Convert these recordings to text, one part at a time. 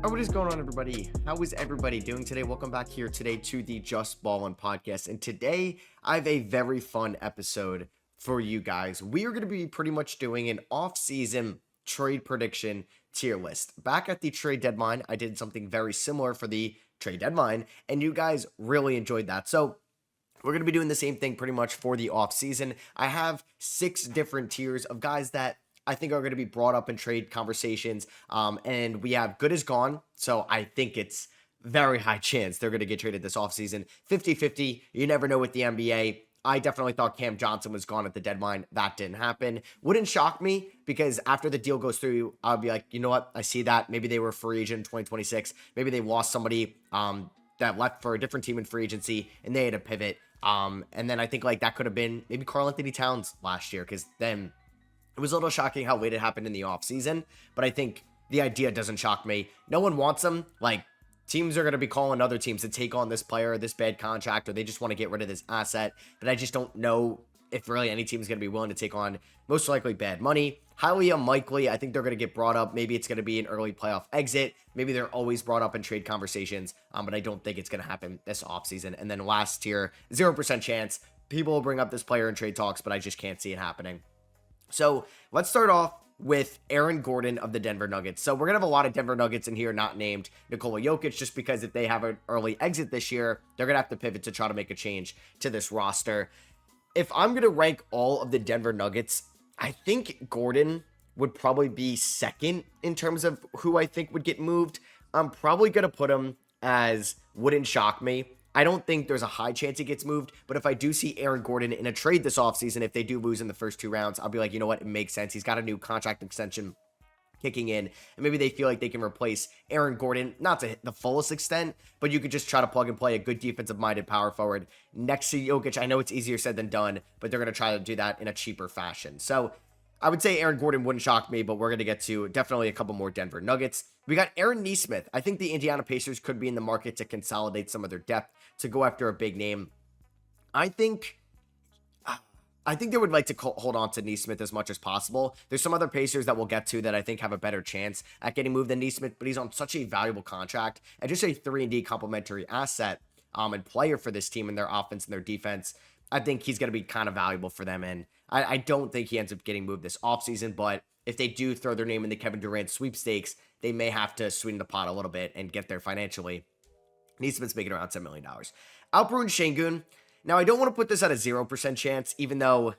What is going on, everybody? How is everybody doing today? Welcome back here today to the Just Ballin' podcast. And today I have a very fun episode for you guys. We are going to be pretty much doing an off-season trade prediction tier list. Back at the trade deadline, I did something very similar for the trade deadline, and you guys really enjoyed that. So we're going to be doing the same thing pretty much for the offseason. I have 6 different tiers of guys that I think are going to be brought up in trade conversations. And we have good as gone. So I think it's very high chance they're going to get traded this offseason. 50-50. You never know with the NBA. I definitely thought Cam Johnson was gone at the deadline. That didn't happen. Wouldn't shock me because after the deal goes through, I'll be like, you know what? I see that. Maybe they were free agent in 2026. Maybe they lost somebody that left for a different team in free agency and they had to pivot. And then I think like that could have been maybe Karl Anthony Towns last year, because then it was a little shocking how late it happened in the offseason, but I think the idea doesn't shock me. No one wants him. Like, teams are going to be calling other teams to take on this player, this bad contract, or they just want to get rid of this asset. But I just don't know if really any team is going to be willing to take on most likely bad money. Highly unlikely. I think they're going to get brought up. Maybe it's going to be an early playoff exit. Maybe they're always brought up in trade conversations, but I don't think it's going to happen this offseason. And then last tier, 0% chance. People will bring up this player in trade talks, but I just can't see it happening. So let's start off with Aaron Gordon of the Denver Nuggets. So we're going to have a lot of Denver Nuggets in here not named Nikola Jokic, just because if they have an early exit this year, they're going to have to pivot to try to make a change to this roster. If I'm going to rank all of the Denver Nuggets, I think Gordon would probably be second in terms of who I think would get moved. I'm probably going to put him as wouldn't shock me. I don't think there's a high chance he gets moved, but if I do see Aaron Gordon in a trade this offseason, if they do lose in the first 2 rounds, I'll be like, you know what? It makes sense. He's got a new contract extension kicking in, and maybe they feel like they can replace Aaron Gordon, not to the fullest extent, but you could just try to plug and play a good defensive-minded power forward next to Jokic. I know it's easier said than done, but they're going to try to do that in a cheaper fashion. So I would say Aaron Gordon wouldn't shock me, but we're going to get to definitely a couple more Denver Nuggets. We got Aaron Nesmith. I think the Indiana Pacers could be in the market to consolidate some of their depth, to go after a big name. I think they would like to hold on to Nesmith as much as possible. There's some other Pacers that we'll get to that I think have a better chance at getting moved than Nesmith, but he's on such a valuable contract and just a 3-and-D complementary asset and player for this team and their offense and their defense. I think he's going to be kind of valuable for them, and I don't think he ends up getting moved this offseason, but if they do throw their name in the Kevin Durant sweepstakes, they may have to sweeten the pot a little bit and get there financially. Nesmith's making around $10 million. Alperen Şengün. Now, I don't want to put this at a 0% chance, even though...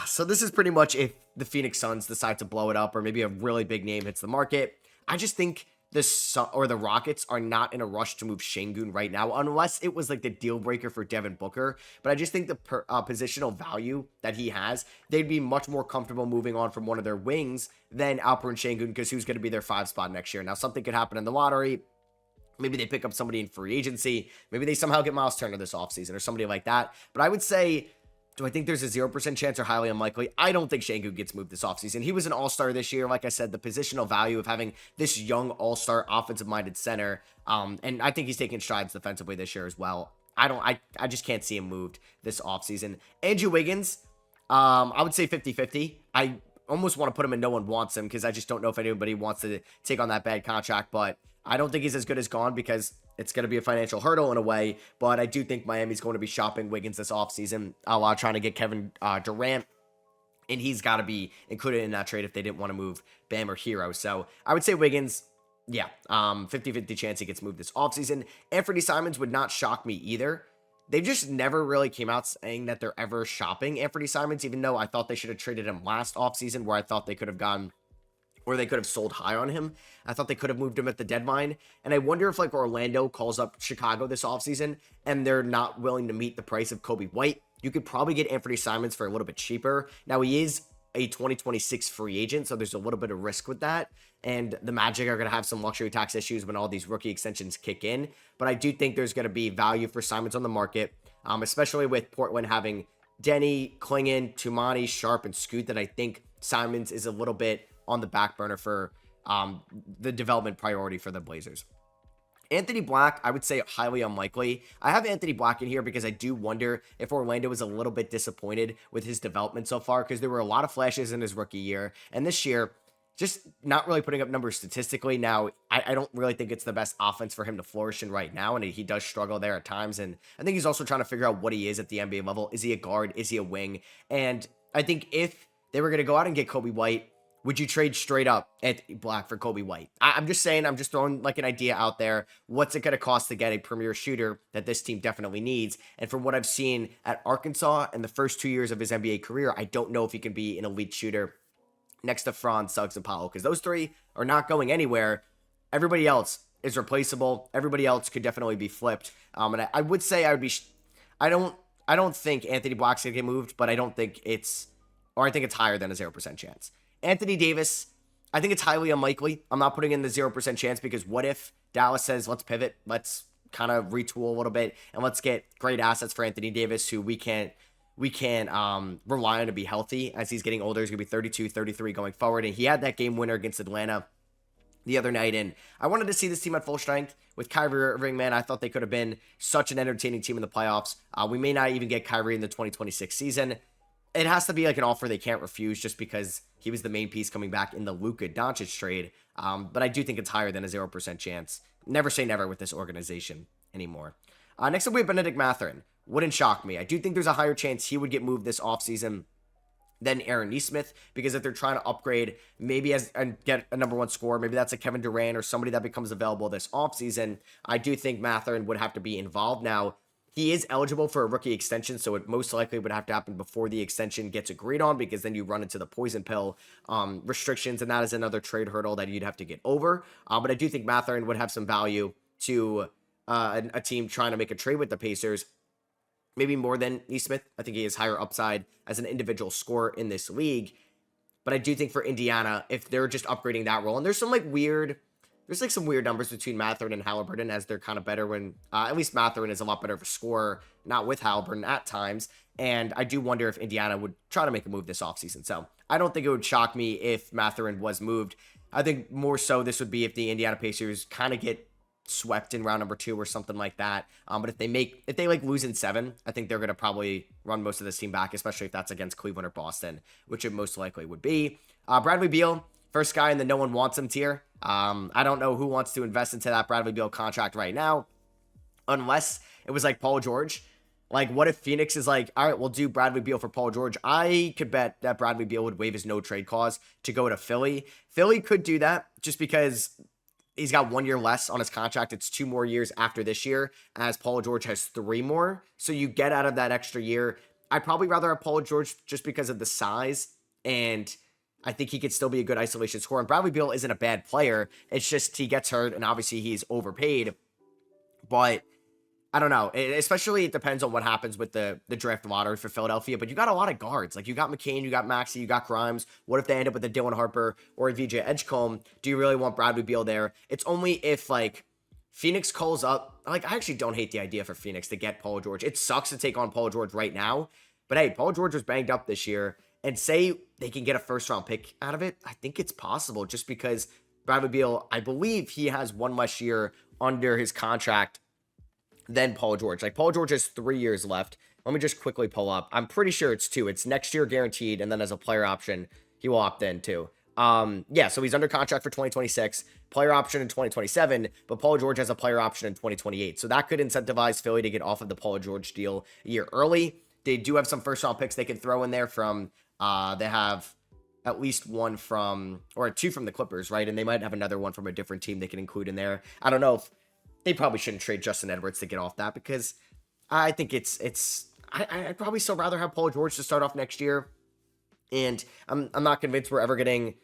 so this is pretty much if the Phoenix Suns decide to blow it up or maybe a really big name hits the market. I just think the Rockets are not in a rush to move Şengün right now, unless it was like the deal breaker for Devin Booker. But I just think the positional value that he has, they'd be much more comfortable moving on from one of their wings than Alperen Şengün, because who's going to be their 5 spot next year? Now, something could happen in the lottery. Maybe they pick up somebody in free agency. Maybe they somehow get Miles Turner this offseason or somebody like that. But I would say, do I think there's a 0% chance or highly unlikely? I don't think Şengün gets moved this offseason. He was an all-star this year. Like I said, the positional value of having this young all-star offensive-minded center, and I think he's taking strides defensively this year as well. I just can't see him moved this offseason. Andrew Wiggins, I would say 50-50. I almost want to put him in no one wants him, because I just don't know if anybody wants to take on that bad contract, but I don't think he's as good as gone, because it's going to be a financial hurdle in a way, but I do think Miami's going to be shopping Wiggins this offseason, trying to get Kevin Durant, and he's got to be included in that trade if they didn't want to move Bam or Hero. So I would say Wiggins, yeah, 50-50 chance he gets moved this offseason. Anthony Simons would not shock me either. They just never really came out saying that they're ever shopping Anthony Simons, even though I thought they should have traded him last offseason, where I thought they could have gone, or they could have sold high on him. I thought they could have moved him at the deadline. And I wonder if like Orlando calls up Chicago this offseason and they're not willing to meet the price of Kobe White. You could probably get Anthony Simons for a little bit cheaper. Now, he is a 2026 free agent, so there's a little bit of risk with that. And the Magic are going to have some luxury tax issues when all these rookie extensions kick in. But I do think there's going to be value for Simons on the market, especially with Portland having Denny, Klingon, Tumani, Sharp, and Scoot, that I think Simons is a little bit on the back burner for the development priority for the Blazers. Anthony Black, I would say highly unlikely. I have Anthony Black in here because I do wonder if Orlando was a little bit disappointed with his development so far, because there were a lot of flashes in his rookie year. And this year, just not really putting up numbers statistically. Now, I don't really think it's the best offense for him to flourish in right now, and he does struggle there at times. And I think he's also trying to figure out what he is at the NBA level. Is he a guard? Is he a wing? And I think if they were going to go out and get Kobe White, would you trade straight up Anthony Black for Kobe White? I'm just saying, I'm just throwing like an idea out there. What's it going to cost to get a premier shooter that this team definitely needs? And from what I've seen at Arkansas in the first 2 years of his NBA career, I don't know if he can be an elite shooter next to Franz, Suggs, and Powell, because those three are not going anywhere. Everybody else is replaceable. Everybody else could definitely be flipped. And I would say I would be. I don't think Anthony Black's gonna get moved, but I don't think it's, or I think it's higher than a 0% chance. Anthony Davis, I think it's highly unlikely. I'm not putting in the 0% chance because what if Dallas says, let's pivot, let's kind of retool a little bit, and let's get great assets for Anthony Davis, who we can't rely on to be healthy as he's getting older. He's going to be 32, 33 going forward. And he had that game winner against Atlanta the other night. And I wanted to see this team at full strength with Kyrie Irving, man. I thought they could have been such an entertaining team in the playoffs. We may not even get Kyrie in the 2026 season. It has to be like an offer they can't refuse just because he was the main piece coming back in the Luka Doncic trade. But I do think it's higher than a 0% chance. Never say never with this organization anymore. Next up, we have Benedict Mathurin. Wouldn't shock me. I do think there's a higher chance he would get moved this offseason than Aaron Nesmith, because if they're trying to upgrade maybe and get a number one scorer, maybe that's a Kevin Durant or somebody that becomes available this offseason, I do think Mathurin would have to be involved. Now, he is eligible for a rookie extension, so it most likely would have to happen before the extension gets agreed on, because then you run into the poison pill restrictions, and that is another trade hurdle that you'd have to get over. But I do think Mathurin would have some value to a team trying to make a trade with the Pacers. Maybe more than Nesmith. I think he has higher upside as an individual scorer in this league. But I do think for Indiana, if they're just upgrading that role, and there's some weird numbers between Mathurin and Halliburton, as they're kind of better when, at least Mathurin is a lot better of a scorer, not with Halliburton at times. And I do wonder if Indiana would try to make a move this offseason. So I don't think it would shock me if Mathurin was moved. I think more so this would be if the Indiana Pacers kind of get swept in round number 2 or something like that. But if they lose in 7, I think they're going to probably run most of this team back, especially if that's against Cleveland or Boston, which it most likely would be. Bradley Beal, first guy in the no one wants him tier. I don't know who wants to invest into that Bradley Beal contract right now, unless it was like Paul George. Like, what if Phoenix is like, all right, we'll do Bradley Beal for Paul George? I could bet that Bradley Beal would waive his no trade clause to go to Philly. Philly could do that just because he's got 1 year less on his contract. It's 2 more years after this year, as Paul George has 3 more. So you get out of that extra year. I'd probably rather have Paul George just because of the size, and I think he could still be a good isolation scorer. And Bradley Beal isn't a bad player. It's just he gets hurt, and obviously he's overpaid. But I don't know. Especially it depends on what happens with the draft lottery for Philadelphia. But you got a lot of guards. Like, you got McCain, you got Maxey, you got Grimes. What if they end up with a Dylan Harper or a VJ Edgecombe? Do you really want Bradley Beal there? It's only if, like, Phoenix calls up. Like, I actually don't hate the idea for Phoenix to get Paul George. It sucks to take on Paul George right now. But, hey, Paul George was banged up this year. And say they can get a first-round pick out of it, I think it's possible, just because Bradley Beal, I believe he has 1 less year under his contract than Paul George. Like, Paul George has 3 years left. Let me just quickly pull up. I'm pretty sure it's 2. It's next year guaranteed, and then as a player option, he will opt in too. Yeah, so he's under contract for 2026, player option in 2027, but Paul George has a player option in 2028. So that could incentivize Philly to get off of the Paul George deal a year early. They do have some first-round picks they can throw in there from, they have at least 1 from, or 2 from the Clippers, right? And they might have another one from a different team they can include in there. I don't know if they probably shouldn't trade Justin Edwards to get off that, because I think I'd probably still rather have Paul George to start off next year. And I'm not convinced we're ever getting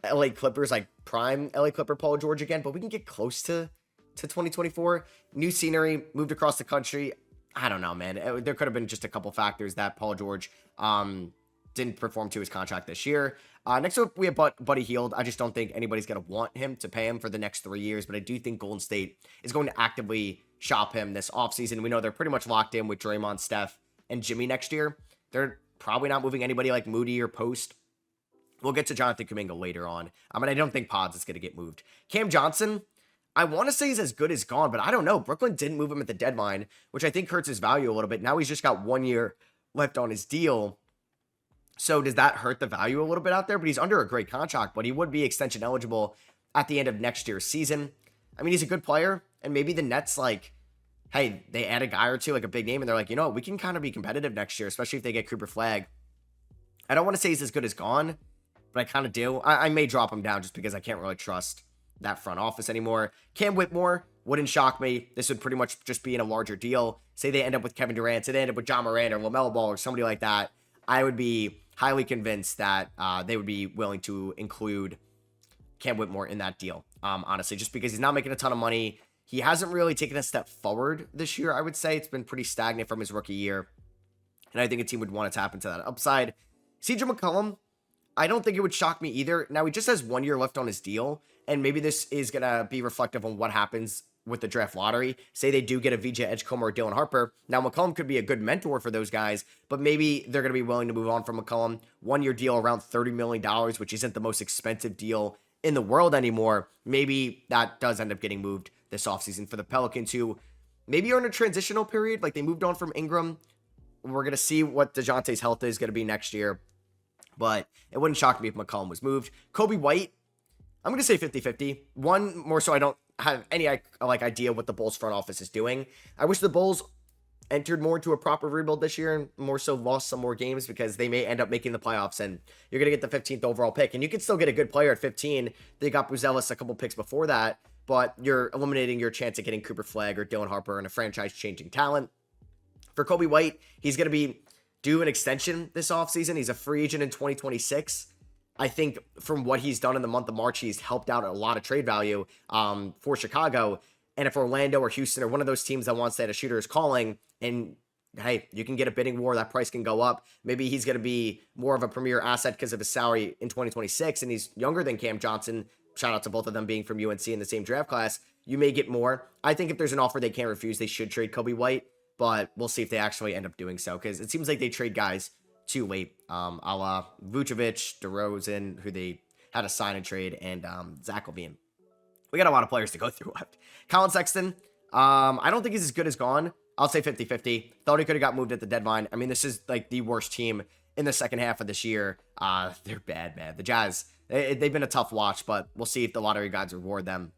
LA Clippers, like prime LA Clipper Paul George again, but we can get close to 2024. New scenery, moved across the country. I don't know, man. There could have been just a couple factors that Paul George didn't perform to his contract this year. Next up, we have Buddy Hield. I just don't think anybody's going to want him to pay him for the next 3 years, but I do think Golden State is going to actively shop him this offseason. We know they're pretty much locked in with Draymond, Steph, and Jimmy next year. They're probably not moving anybody like Moody or Post. We'll get to Jonathan Kuminga later on. And I don't think Pods is going to get moved. Cam Johnson, I want to say he's as good as gone, but I don't know. Brooklyn didn't move him at the deadline, which I think hurts his value a little bit. Now he's just got 1 year left on his deal. So does that hurt the value a little bit out there? But he's under a great contract, but he would be extension eligible at the end of next year's season. I mean, he's a good player, and maybe the Nets, like, hey, they add a guy or two, like a big name, and they're like, we can kind of be competitive next year, especially if they get Cooper Flag. I don't want to say he's as good as Gone, but I kind of do. I may drop him down just because I can't really trust that front office anymore. Cam Whitmore wouldn't shock me. This would pretty much just be in a larger deal. Say they end up with Kevin Durant, say they end up with John Moran or LaMelo Ball or somebody like that. I would be highly convinced that they would be willing to include Cam Whitmore in that deal, honestly, just because he's not making a ton of money. He hasn't really taken a step forward this year, I would say. It's been pretty stagnant from his rookie year, and I think a team would want to tap into that upside. CJ McCollum, I don't think it would shock me either. Now, he just has 1 year left on his deal, and maybe this is going to be reflective on what happens with the draft lottery. Say they do get a VJ Edgecombe or Dylan Harper. Now, McCollum could be a good mentor for those guys, but maybe they're going to be willing to move on from McCollum. 1 year deal around $30 million, which isn't the most expensive deal in the world anymore. Maybe that does end up getting moved this offseason for the Pelicans, who maybe are in a transitional period. Like, they moved on from Ingram. We're going to see what DeJounte's health is going to be next year, but it wouldn't shock me if McCollum was moved. Kobe White, I'm going to say 50-50. One, more so I don't have any idea what the Bulls front office is doing. I wish the Bulls entered more into a proper rebuild this year and more so lost some more games, because they may end up making the playoffs and you're going to get the 15th overall pick. And you can still get a good player at 15. They got Buzelis a couple picks before that, but you're eliminating your chance of getting Cooper Flag or Dylan Harper and a franchise-changing talent. For Kobe White, he's going to be due an extension this offseason. He's a free agent in 2026. I think from what he's done in the month of March, he's helped out a lot of trade value for Chicago. And if Orlando or Houston or one of those teams that wants that a shooter is calling, and hey, you can get a bidding war, that price can go up. Maybe he's going to be more of a premier asset because of his salary in 2026, and he's younger than Cam Johnson. Shout out to both of them being from UNC in the same draft class. You may get more. I think if there's an offer they can't refuse, they should trade Kobe White, but we'll see if they actually end up doing so, because it seems like they trade guys too late, a la Vucevic, DeRozan, who they had to sign and trade, and Zach LaVine. We got a lot of players to go through left. Colin Sexton, I don't think he's as good as Gone. I'll say 50-50. Thought he could have got moved at the deadline. I mean, this is like the worst team in the second half of this year. They're bad, man. The Jazz, they've been a tough watch, but we'll see if the lottery gods reward them.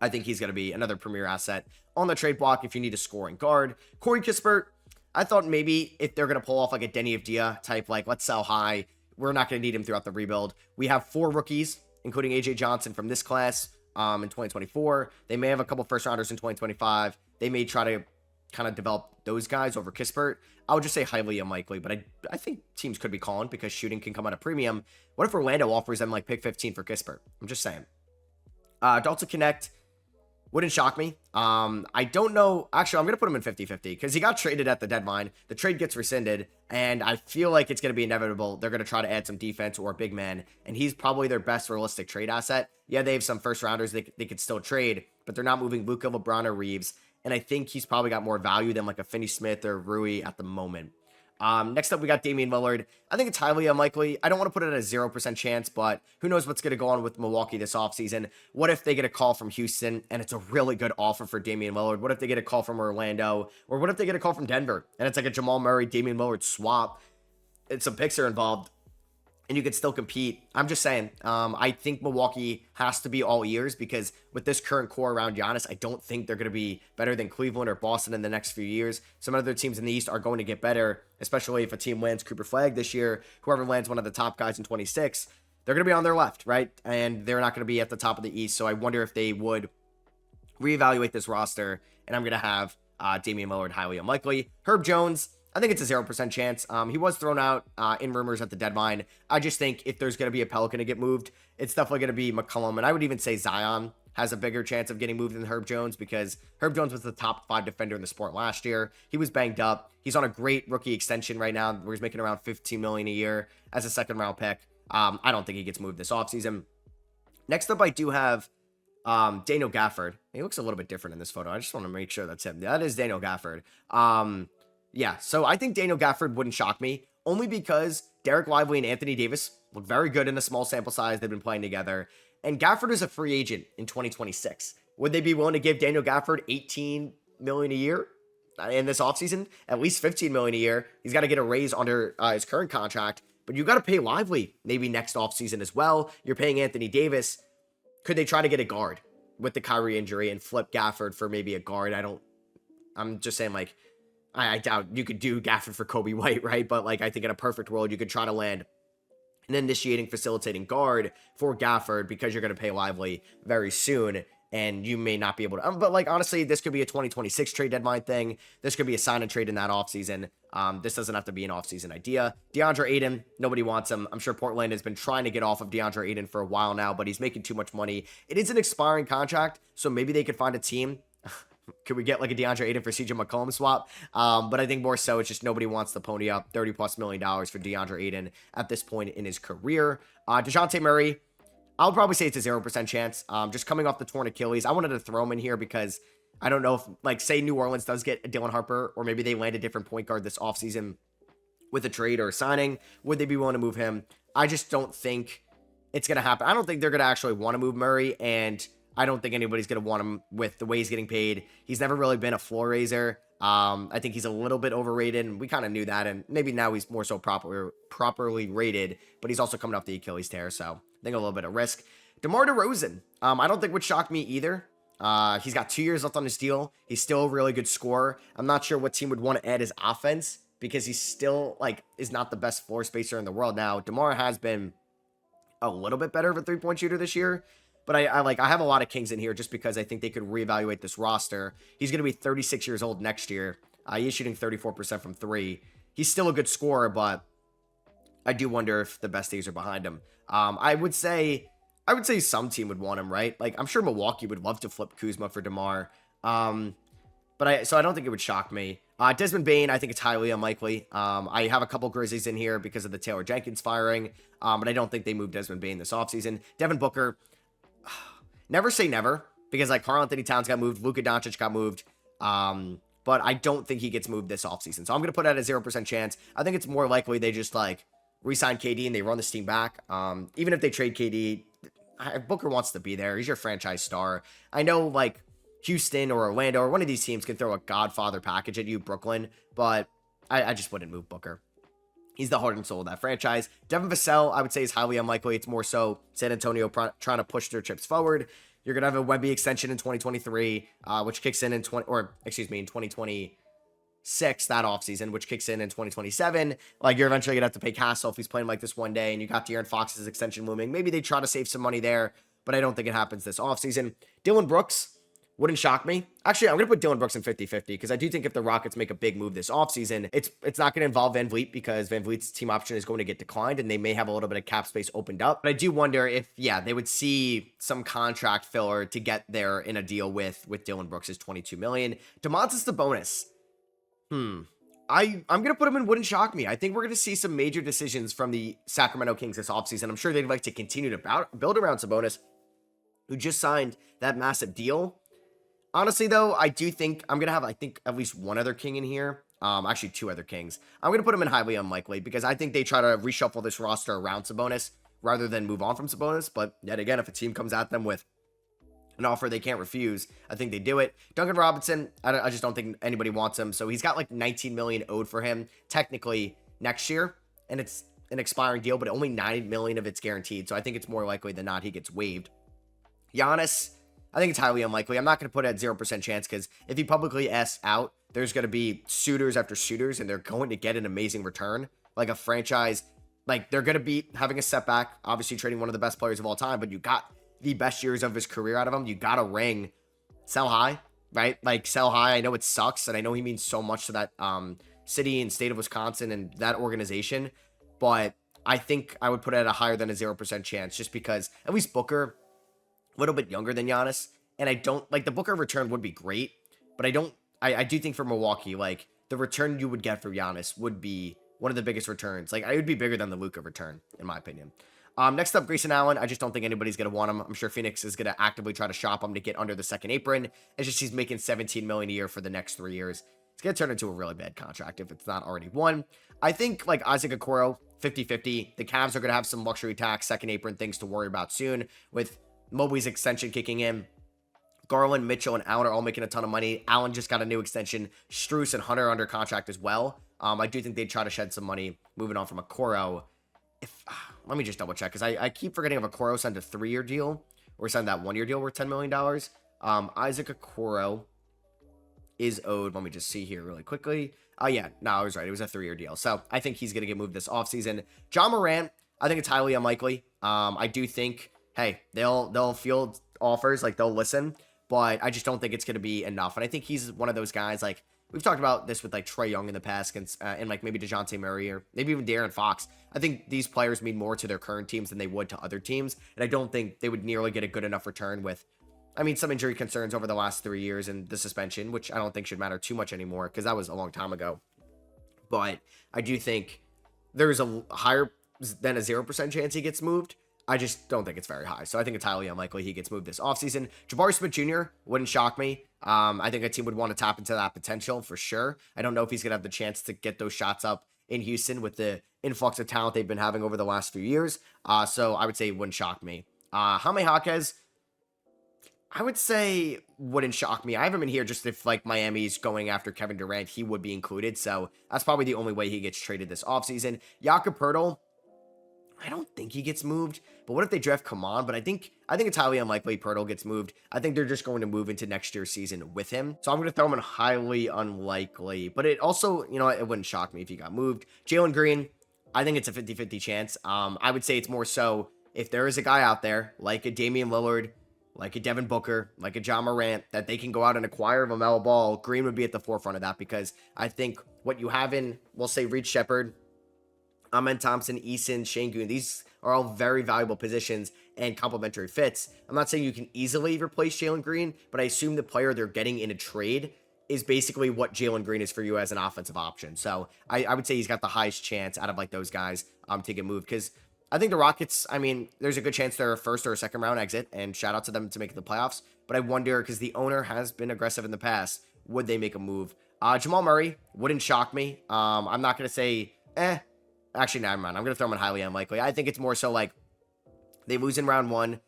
I think he's going to be another premier asset on the trade block if you need a scoring guard. Corey Kispert, I thought maybe if they're going to pull off like a Denny Avdia type, like let's sell high, we're not going to need him throughout the rebuild. We have 4 rookies, including AJ Johnson from this class in 2024. They may have a couple first rounders in 2025. They may try to kind of develop those guys over Kispert. I would just say highly unlikely, but I think teams could be calling because shooting can come at a premium. What if Orlando offers them like pick 15 for Kispert? I'm just saying. Dalton Connect wouldn't shock me. I don't know. Actually, I'm going to put him in 50-50 because he got traded at the deadline. The trade gets rescinded, and I feel like it's going to be inevitable. They're going to try to add some defense or a big man, and he's probably their best realistic trade asset. Yeah, they have some first rounders they could still trade, but they're not moving Luka, LeBron, or Reeves, and I think he's probably got more value than like a Finney Smith or Rui at the moment. Next up, we got Damian Lillard. I think it's highly unlikely. I don't want to put it at a 0% chance, but who knows what's going to go on with Milwaukee this offseason. What if they get a call from Houston and it's a really good offer for Damian Lillard? What if they get a call from Orlando? Or what if they get a call from Denver and it's like a Jamal Murray, Damian Lillard swap and some picks are involved and you could still compete? I'm just saying, I think Milwaukee has to be all ears because with this current core around Giannis, I don't think they're going to be better than Cleveland or Boston in the next few years. Some other teams in the East are going to get better, especially if a team lands Cooper Flag this year. Whoever lands one of the top guys in 26, they're going to be on their left, right? And they're not going to be at the top of the East. So I wonder if they would reevaluate this roster, and I'm going to have Damian Lillard highly unlikely. Herb Jones, I think it's a 0% chance. He was thrown out in rumors at the deadline. I just think if there's going to be a Pelican to get moved, it's definitely going to be McCollum. And I would even say Zion has a bigger chance of getting moved than Herb Jones because Herb Jones was the top 5 defender in the sport last year. He was banged up. He's on a great rookie extension right now where he's making around $15 million a year as a second-round pick. I don't think he gets moved this offseason. Next up, I do have Daniel Gafford. He looks a little bit different in this photo. I just want to make sure that's him. That is Daniel Gafford. Yeah, so I think Daniel Gafford wouldn't shock me, only because Derek Lively and Anthony Davis look very good in the small sample size they've been playing together, and Gafford is a free agent in 2026. Would they be willing to give Daniel Gafford $18 million a year in this offseason? At least $15 million a year. He's got to get a raise under his current contract. But you got to pay Lively maybe next offseason as well. You're paying Anthony Davis. Could they try to get a guard with the Kyrie injury and flip Gafford for maybe a guard? I'm just saying, like, I doubt you could do Gafford for Kobe White, right? But, like, I think in a perfect world, you could try to land an initiating, facilitating guard for Gafford because you're going to pay Lively very soon. And you may not be able to, but like, honestly, this could be a 2026 trade deadline thing. This could be a sign and trade in that offseason. This doesn't have to be an offseason idea. DeAndre Ayton, nobody wants him. I'm sure Portland has been trying to get off of DeAndre Ayton for a while now, but he's making too much money. It is an expiring contract, so maybe they could find a team. Could we get like a DeAndre Ayton for CJ McCollum swap? But I think more so it's just nobody wants to pony up $30+ million for DeAndre Ayton at this point in his career. DeJounte Murray, I'll probably say it's a 0% chance. Just coming off the torn Achilles. I wanted to throw him in here because I don't know if, like, say New Orleans does get a Dylan Harper, or maybe they land a different point guard this offseason with a trade or a signing. Would they be willing to move him? I just don't think it's going to happen. I don't think they're going to actually want to move Murray, and I don't think anybody's going to want him with the way he's getting paid. He's never really been a floor raiser. I think he's a little bit overrated, and we kind of knew that, and maybe now he's more so properly rated, but he's also coming off the Achilles tear, so I think a little bit of risk. DeMar DeRozan, I don't think would shock me either. He's got 2 years left on his deal. He's still a really good scorer. I'm not sure what team would want to add his offense because he's still, like, is not the best floor spacer in the world. Now, DeMar has been a little bit better of a three-point shooter this year, but I have a lot of Kings in here just because I think they could reevaluate this roster. He's going to be 36 years old next year. He's shooting 34% from three. He's still a good scorer, but I do wonder if the best days are behind him. I would say some team would want him, right? Like, I'm sure Milwaukee would love to flip Kuzma for DeMar. So I don't think it would shock me. Desmond Bane, I think it's highly unlikely. I have a couple Grizzlies in here because of the Taylor Jenkins firing, but I don't think they moved Desmond Bane this offseason. Devin Booker, never say never, because like Karl Anthony Towns got moved, Luka Doncic got moved, but I don't think he gets moved this offseason. So I'm going to put that at a 0% chance. I think it's more likely they just like re-sign KD and they run this team back. Even if they trade KD, if Booker wants to be there, he's your franchise star. I know like Houston or Orlando or one of these teams can throw a Godfather package at you, Brooklyn, but I just wouldn't move Booker. He's the heart and soul of that franchise. Devin Vassell, I would say, is highly unlikely. It's more so San Antonio trying to push their chips forward. You're going to have a Wemby extension in 2023, which kicks in 2026, that offseason, which kicks in 2027. Like, you're eventually going to have to pay Castle if he's playing like this one day, and you got De'Aaron Fox's extension looming. Maybe they try to save some money there, but I don't think it happens this offseason. Dylan Brooks wouldn't shock me. Actually, I'm going to put Dylan Brooks in 50-50 because I do think if the Rockets make a big move this offseason, it's not going to involve Van Vliet because Van Vliet's team option is going to get declined and they may have a little bit of cap space opened up. But I do wonder if, they would see some contract filler to get there in a deal with Dylan Brooks' $22 million. Domantas Sabonis. I'm going to put him in wouldn't shock me. I think we're going to see some major decisions from the Sacramento Kings this offseason. I'm sure they'd like to continue to build around Sabonis, who just signed that massive deal. Honestly, though, I do think I'm going to have, at least one other King in here. Actually, two other Kings. I'm going to put them in highly unlikely because I think they try to reshuffle this roster around Sabonis rather than move on from Sabonis. But yet again, if a team comes at them with an offer they can't refuse, I think they do it. Duncan Robinson, I just don't think anybody wants him. So he's got like $19 million owed for him technically next year. And it's an expiring deal, but only $9 million of it's guaranteed. So I think it's more likely than not he gets waived. Giannis, I think it's highly unlikely. I'm not going to put it at 0% chance because if he publicly asks out, there's going to be suitors after suitors and they're going to get an amazing return. Like a franchise, like they're going to be having a setback, obviously trading one of the best players of all time, but you got the best years of his career out of him. You got a ring. Sell high, right? Like sell high. I know it sucks and I know he means so much to that city and state of Wisconsin and that organization, but I think I would put it at a higher than a 0% chance just because at least Booker, a little bit younger than Giannis, and I don't like the Booker return would be great, but I do think for Milwaukee, like the return you would get for Giannis would be one of the biggest returns. Like it would be bigger than the Luka return, in my opinion. Next up, Grayson Allen. I just don't think anybody's going to want him. I'm sure Phoenix is going to actively try to shop him to get under the second apron. It's just he's making $17 million a year for the next 3 years. It's going to turn into a really bad contract if it's not already one. I think like Isaac Okoro, 50-50. The Cavs are going to have some luxury tax, second apron things to worry about soon with Mobley's extension kicking in. Garland, Mitchell, and Allen are all making a ton of money. Allen just got a new extension. Strus and Hunter are under contract as well. I do think they'd try to shed some money moving on from Okoro. if let me just double check because I keep forgetting if Okoro signed a 3-year deal or signed that 1-year deal worth $10 million. Isaac Okoro is owed. Let me just see here really quickly. Oh, yeah. No, I was right. It was a 3-year deal. So I think he's going to get moved this offseason. John Morant, I think it's highly unlikely. I do think, hey, they'll field offers, like they'll listen, but I just don't think it's going to be enough. And I think he's one of those guys, like we've talked about this with like Trae Young in the past and like maybe DeJounte Murray or maybe even De'Aaron Fox. I think these players mean more to their current teams than they would to other teams. And I don't think they would nearly get a good enough return with, I mean, some injury concerns over the last 3 years and the suspension, which I don't think should matter too much anymore because that was a long time ago. But I do think there's a higher than a 0% chance he gets moved. I just don't think it's very high. So I think it's highly unlikely he gets moved this offseason. Jabari Smith Jr. wouldn't shock me. I think a team would want to tap into that potential for sure. I don't know if he's going to have the chance to get those shots up in Houston with the influx of talent they've been having over the last few years. So I would say it wouldn't shock me. Jaime Jaquez, I would say wouldn't shock me. I have him in here just if like Miami's going after Kevin Durant, he would be included. So that's probably the only way he gets traded this offseason. Jakob Poeltl, I don't think he gets moved, but what if they draft Kaman? But I think it's highly unlikely Poeltl gets moved. I think they're just going to move into next year's season with him. So I'm going to throw him in highly unlikely, but it also, you know, it wouldn't shock me if he got moved. Jalen Green, I think it's a 50-50 chance. I would say it's more so if there is a guy out there like a Damian Lillard, like a Devin Booker, like a John Morant, that they can go out and acquire LaMelo Ball, Green would be at the forefront of that because I think what you have in, we'll say Reed Shepherd, Amen Thompson, Eason, Şengün, these are all very valuable positions and complementary fits. I'm not saying you can easily replace Jalen Green, but I assume the player they're getting in a trade is basically what Jalen Green is for you as an offensive option. So I would say he's got the highest chance out of like those guys to get moved because I think the Rockets, I mean, there's a good chance they're a first or a second round exit, and shout out to them to make the playoffs. But I wonder, because the owner has been aggressive in the past, would they make a move? Jamal Murray wouldn't shock me. I'm not going to say, actually, never mind. I'm going to throw him in highly unlikely. I think it's more so like they lose in round 1.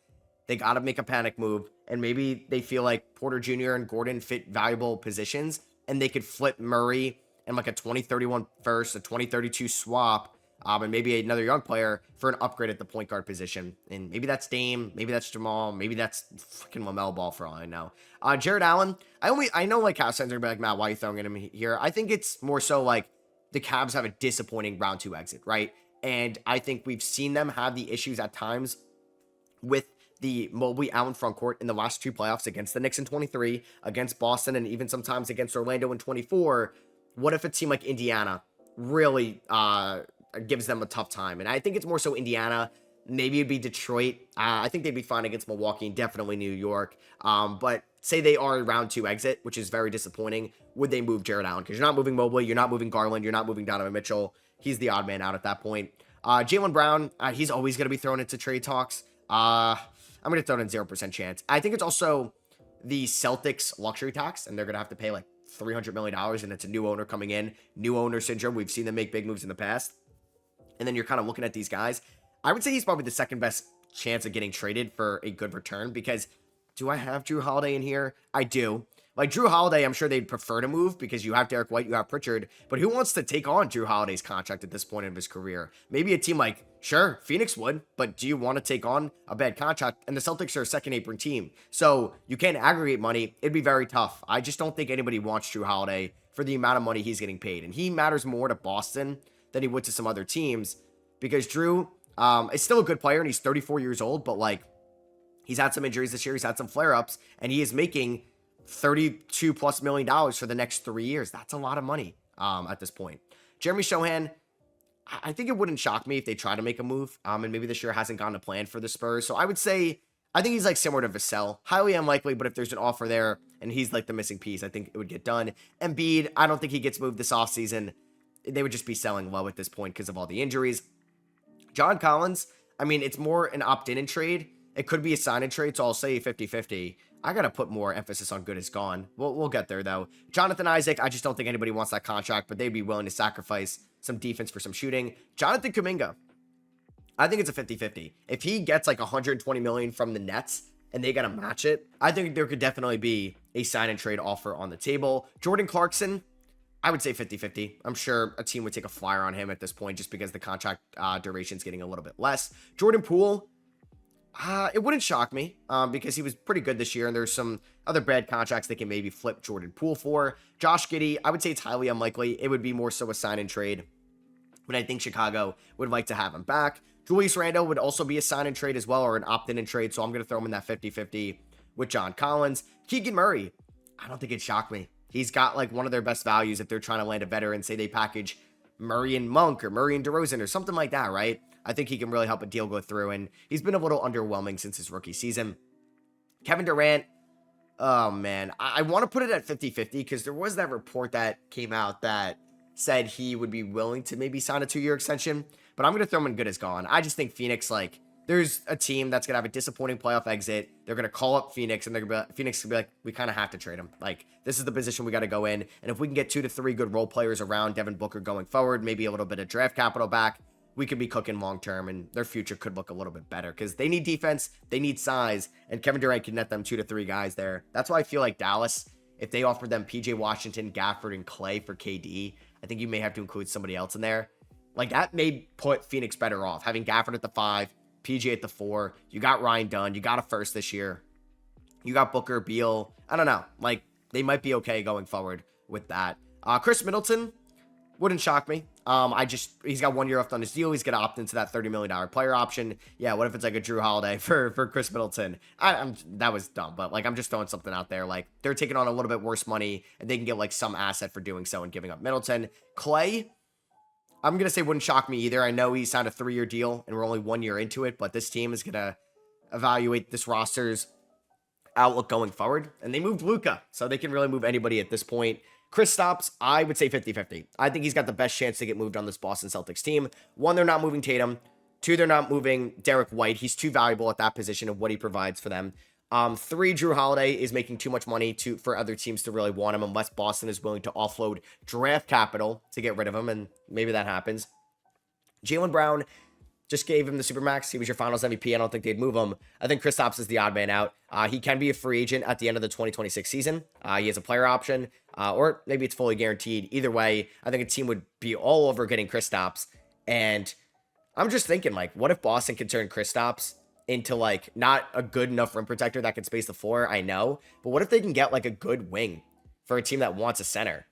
They got to make a panic move, and maybe they feel like Porter Jr. and Gordon fit valuable positions, and they could flip Murray and like a 2031 first, a 2032 swap, and maybe another young player for an upgrade at the point guard position. And maybe that's Dame, maybe that's Jamal, maybe that's freaking LaMelo Ball for all I know. Jared Allen, I know like Cavs fans are gonna be like, Matt, why are you throwing him here? I think it's more so like the Cavs have a disappointing round 2 exit, right? And I think we've seen them have the issues at times with the Mobley Allen front court in the last 2 playoffs against the Knicks in 23, against Boston, and even sometimes against Orlando in 24. What if a team like Indiana really gives them a tough time? And I think it's more so Indiana. Maybe it'd be Detroit. I think they'd be fine against Milwaukee and definitely New York. But say they are a round 2 exit, which is very disappointing. Would they move Jared Allen? Because you're not moving Mobley, you're not moving Garland, you're not moving Donovan Mitchell. He's the odd man out at that point. Jaylen Brown, he's always going to be thrown into trade talks. I'm going to throw it in 0% chance. I think it's also the Celtics luxury tax, and they're going to have to pay like $300 million, and it's a new owner coming in. New owner syndrome. We've seen them make big moves in the past. And then you're kind of looking at these guys. I would say he's probably the second best chance of getting traded for a good return because do I have Drew Holiday in here? I do. Like Drew Holiday, I'm sure they'd prefer to move because you have Derek White, you have Pritchard, but who wants to take on Drew Holiday's contract at this point in his career? Maybe a team like, sure, Phoenix would, but do you want to take on a bad contract? And the Celtics are a second apron team, so you can't aggregate money. It'd be very tough. I just don't think anybody wants Drew Holiday for the amount of money he's getting paid, and he matters more to Boston than he would to some other teams because Drew is still a good player and he's 34 years old, but like he's had some injuries this year, he's had some flare-ups, and he is making $32+ million for the next 3 years. That's a lot of money at this point. Jeremy Sohan, I think it wouldn't shock me if they try to make a move, and maybe this year hasn't gone to plan for the Spurs. So I would say, I think he's like similar to Vassell. Highly unlikely, but if there's an offer there and he's like the missing piece, I think it would get done. Embiid, I don't think he gets moved this offseason. They would just be selling low at this point because of all the injuries. John Collins, I mean, it's more an opt-in trade. It could be a sign-in trade, so I'll say 50-50. I got to put more emphasis on good is gone. We'll get there, though. Jonathan Isaac, I just don't think anybody wants that contract, but they'd be willing to sacrifice some defense for some shooting. Jonathan Kuminga, I think it's a 50-50. If he gets like $120 million from the Nets and they got to match it, I think there could definitely be a sign-and-trade offer on the table. Jordan Clarkson, I would say 50-50. I'm sure a team would take a flyer on him at this point just because the contract duration is getting a little bit less. Jordan Poole, it wouldn't shock me because he was pretty good this year, and there's some other bad contracts they can maybe flip Jordan Poole for. Josh Giddey, I would say it's highly unlikely. It would be more so a sign and trade, but I think Chicago would like to have him back. Julius Randle would also be a sign and trade as well, or an opt-in and trade, so I'm going to throw him in that 50-50 with John Collins. Keegan Murray, I don't think it'd shock me. He's got like one of their best values if they're trying to land a veteran. Say they package Murray and Monk or Murray and DeRozan or something like that, right? I think he can really help a deal go through, and he's been a little underwhelming since his rookie season. Kevin Durant, oh man, I want to put it at 50-50 because there was that report that came out that said he would be willing to maybe sign a 2-year extension, but I'm going to throw him in good as gone. I just think Phoenix, like, there's a team that's going to have a disappointing playoff exit. They're going to call up Phoenix, and Phoenix will be like, we kind of have to trade him. Like, this is the position we got to go in. And if we can get 2 to 3 good role players around Devin Booker going forward, maybe a little bit of draft capital back, we could be cooking long term, and their future could look a little bit better because they need defense, they need size, and Kevin Durant can net them 2 to 3 guys there. That's why I feel like Dallas, if they offered them PJ Washington, Gafford, and Clay for KD, I think you may have to include somebody else in there. Like, that may put Phoenix better off, having Gafford at the 5, PJ at the 4. You got Ryan Dunn. You got a first this year. You got Booker, Beal. I don't know. Like, they might be okay going forward with that. Chris Middleton wouldn't shock me. He's got 1 year left on his deal. He's going to opt into that $30 million player option. Yeah, what if it's like a Drew Holiday for Chris Middleton? That was dumb, but like, I'm just throwing something out there. Like, they're taking on a little bit worse money, and they can get like some asset for doing so and giving up Middleton. Clay, I'm going to say wouldn't shock me either. I know he signed a 3-year deal, and we're only 1 year into it, but this team is going to evaluate this roster's outlook going forward, and they moved Luka, so they can really move anybody at this point. Kristaps, I would say 50-50. I think he's got the best chance to get moved on this Boston Celtics team. 1, they're not moving Tatum. 2, they're not moving Derek White. He's too valuable at that position of what he provides for them. 3, Drew Holiday is making too much money for other teams to really want him unless Boston is willing to offload draft capital to get rid of him, and maybe that happens. Jaylen Brown, just gave him the Supermax. He was your finals MVP. I don't think they'd move him. I think Kristaps is the odd man out. He can be a free agent at the end of the 2026 season. He has a player option, or maybe it's fully guaranteed. Either way, I think a team would be all over getting Kristaps. And I'm just thinking, like, what if Boston can turn Kristaps into, like, not a good enough rim protector that can space the floor? I know. But what if they can get, like, a good wing for a team that wants a center?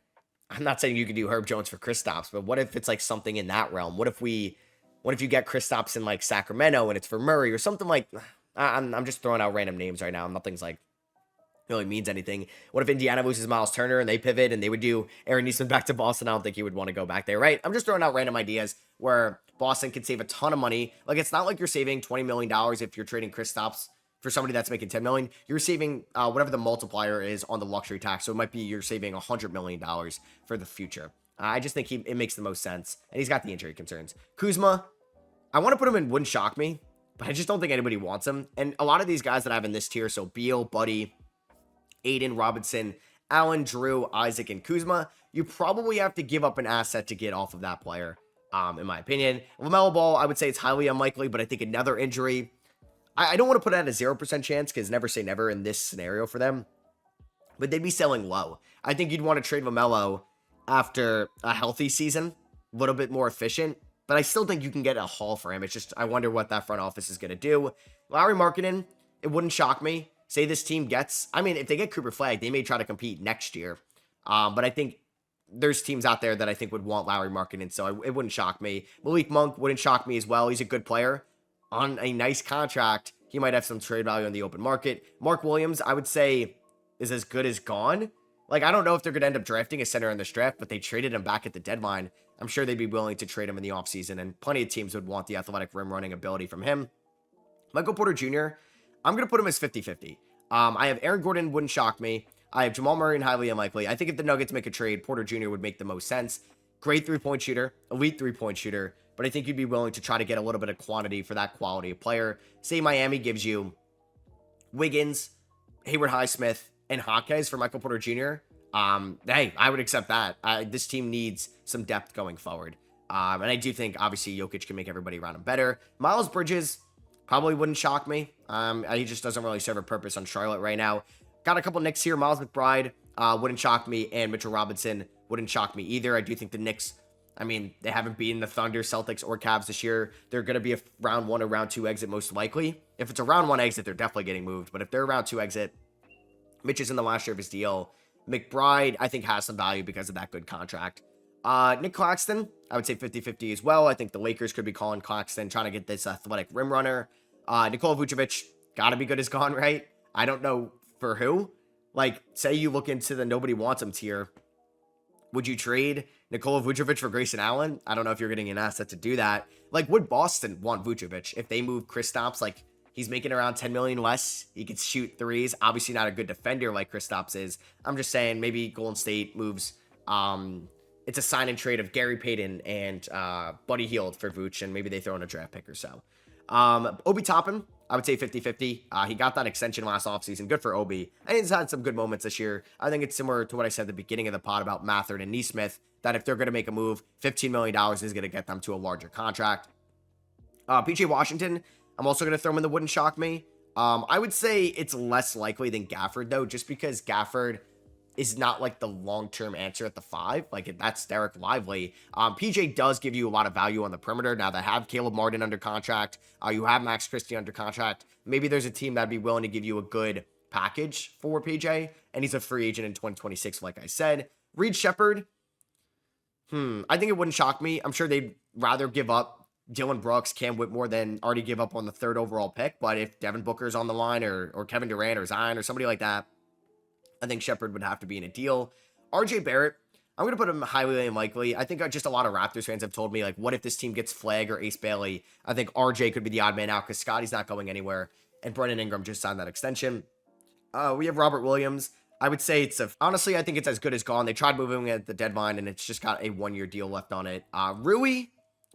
I'm not saying you could do Herb Jones for Kristaps, but what if it's, like, something in that realm? What if you get Kristaps in, like, Sacramento and it's for Murray or something like... I'm just throwing out random names right now. Nothing's, like, really means anything. What if Indiana loses Miles Turner and they pivot and they would do Aaron Neesmith back to Boston? I don't think he would want to go back there, right? I'm just throwing out random ideas where Boston could save a ton of money. Like, it's not like you're saving $20 million if you're trading Kristaps for somebody that's making $10 million. You're saving whatever the multiplier is on the luxury tax. So it might be you're saving $100 million for the future. I just think it makes the most sense. And he's got the injury concerns. Kuzma, I want to put him in wouldn't shock me, but I just don't think anybody wants him. And a lot of these guys that I have in this tier, so Beal, Buddy, Aiden, Robinson, Allen, Drew, Isaac, and Kuzma, you probably have to give up an asset to get off of that player, in my opinion. LaMelo Ball, I would say it's highly unlikely, but I think another injury, I don't want to put it at a 0% chance because never say never in this scenario for them, but they'd be selling low. I think you'd want to trade LaMelo after a healthy season, a little bit more efficient, but I still think you can get a haul for him. It's just, I wonder what that front office is going to do. Lauri Markkanen, it wouldn't shock me. Say this team gets, I mean, if they get Cooper Flagg, they may try to compete next year. But I think there's teams out there that I think would want Lauri Markkanen, so it wouldn't shock me. Malik Monk wouldn't shock me as well. He's a good player. On a nice contract, he might have some trade value in the open market. Mark Williams, I would say, is as good as gone. Like, I don't know if they're going to end up drafting a center in this draft, but they traded him back at the deadline. I'm sure they'd be willing to trade him in the offseason, and plenty of teams would want the athletic rim running ability from him. Michael Porter Jr., I'm going to put him as 50-50. I have Aaron Gordon, wouldn't shock me. I have Jamal Murray and highly unlikely. I think if the Nuggets make a trade, Porter Jr. would make the most sense. Great three-point shooter, elite three-point shooter, but I think you'd be willing to try to get a little bit of quantity for that quality of player. Say Miami gives you Wiggins, Hayward Highsmith, and Hawkes for Michael Porter Jr., hey, I would accept that. This team needs some depth going forward. And I do think, obviously, Jokic can make everybody around him better. Miles Bridges probably wouldn't shock me. He just doesn't really serve a purpose on Charlotte right now. Got a couple Knicks here. Miles McBride wouldn't shock me, and Mitchell Robinson wouldn't shock me either. I do think the Knicks, I mean, they haven't beaten the Thunder, Celtics, or Cavs this year. They're going to be a round 1 or round 2 exit most likely. If it's a round 1 exit, they're definitely getting moved. But if they're a round 2 exit, Mitch is in the last year of his deal. McBride, I think, has some value because of that good contract. Nick Claxton, I would say 50-50 as well. I think the Lakers could be calling Claxton, trying to get this athletic rim runner. Nikola Vucevic, gotta be good as gone, right? I don't know for who. Like, say you look into the nobody wants him tier. Would you trade Nikola Vucevic for Grayson Allen? I don't know if you're getting an asset to do that. Like, would Boston want Vucevic if they move Kristaps? Like, he's making around $10 million less. He can shoot threes. Obviously not a good defender like Kristaps is. I'm just saying maybe Golden State moves. It's a sign and trade of Gary Payton and Buddy Hield for Vooch, and maybe they throw in a draft pick or so. Obi Toppin, I would say 50-50. He got that extension last offseason. Good for Obi. And he's had some good moments this year. I think it's similar to what I said at the beginning of the pod about Mathard and Neesmith, that if they're going to make a move, $15 million is going to get them to a larger contract. PJ Washington, I'm also going to throw him in the wouldn't shock me. I would say it's less likely than Gafford, though, just because Gafford is not like the long-term answer at the 5. Like, that's Derek Lively. PJ does give you a lot of value on the perimeter. Now they have Caleb Martin under contract. You have Max Christie under contract. Maybe there's a team that'd be willing to give you a good package for PJ, and he's a free agent in 2026, like I said. Reed Shepherd, I think it wouldn't shock me. I'm sure they'd rather give up Dylan Brooks, Cam Whitmore than already give up on the 3rd overall pick. But if Devin Booker's on the line or Kevin Durant or Zion or somebody like that, I think Shepherd would have to be in a deal. RJ Barrett, I'm going to put him highly unlikely. I think just a lot of Raptors fans have told me, like, what if this team gets Flag or Ace Bailey? I think RJ could be the odd man out because Scotty's not going anywhere, and Brendan Ingram just signed that extension. We have Robert Williams. I would say honestly, I think it's as good as gone. They tried moving at the deadline, and it's just got a 1-year deal left on it. Rui,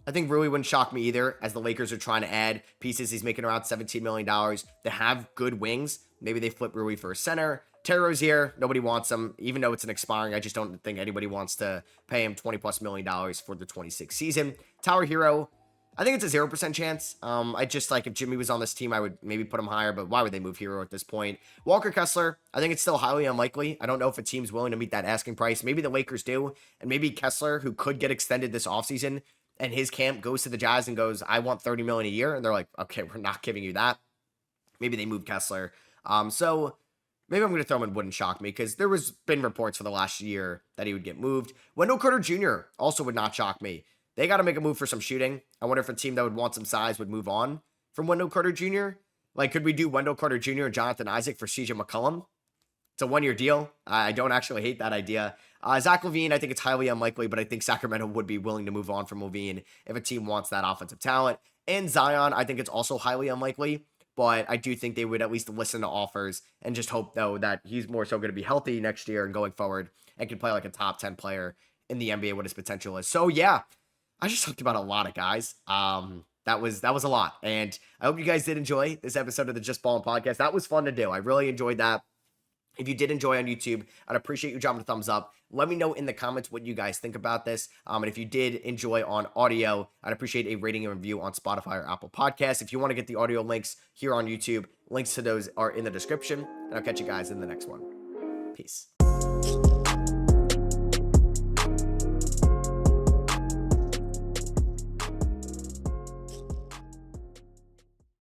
I think Rui wouldn't shock me either, as the Lakers are trying to add pieces. He's making around $17 million. They have good wings. Maybe they flip Rui for a center. Terry Rozier, nobody wants him, even though it's an expiring. I just don't think anybody wants to pay him $20+ million for the 26th season. Tyler Hero, I think it's a 0% chance. I just like if Jimmy was on this team, I would maybe put him higher, but why would they move Hero at this point? Walker Kessler, I think it's still highly unlikely. I don't know if a team's willing to meet that asking price. Maybe the Lakers do, and maybe Kessler, who could get extended this offseason, and his camp goes to the Jazz and goes, I want $30 million a year, and they're like, okay, we're not giving you that. Maybe they move Kessler. So maybe I'm going to throw him in wouldn't shock me because there was been reports for the last year that he would get moved. Wendell Carter Jr. also would not shock me. They got to make a move for some shooting. I wonder if a team that would want some size would move on from Wendell Carter Jr. Like, could we do Wendell Carter Jr. and Jonathan Isaac for CJ McCollum? It's a 1-year deal. I don't actually hate that idea. Zach LaVine, I think it's highly unlikely, but I think Sacramento would be willing to move on from LaVine if a team wants that offensive talent. And Zion, I think it's also highly unlikely, but I do think they would at least listen to offers and just hope, though, that he's more so going to be healthy next year and going forward and can play like a top 10 player in the NBA, what his potential is. So, yeah, I just talked about a lot of guys. That was a lot. And I hope you guys did enjoy this episode of the Just Ballin' Podcast. That was fun to do. I really enjoyed that. If you did enjoy on YouTube, I'd appreciate you dropping a thumbs up. Let me know in the comments what you guys think about this. And if you did enjoy on audio, I'd appreciate a rating and review on Spotify or Apple Podcasts. If you want to get the audio links here on YouTube, links to those are in the description. And I'll catch you guys in the next one. Peace.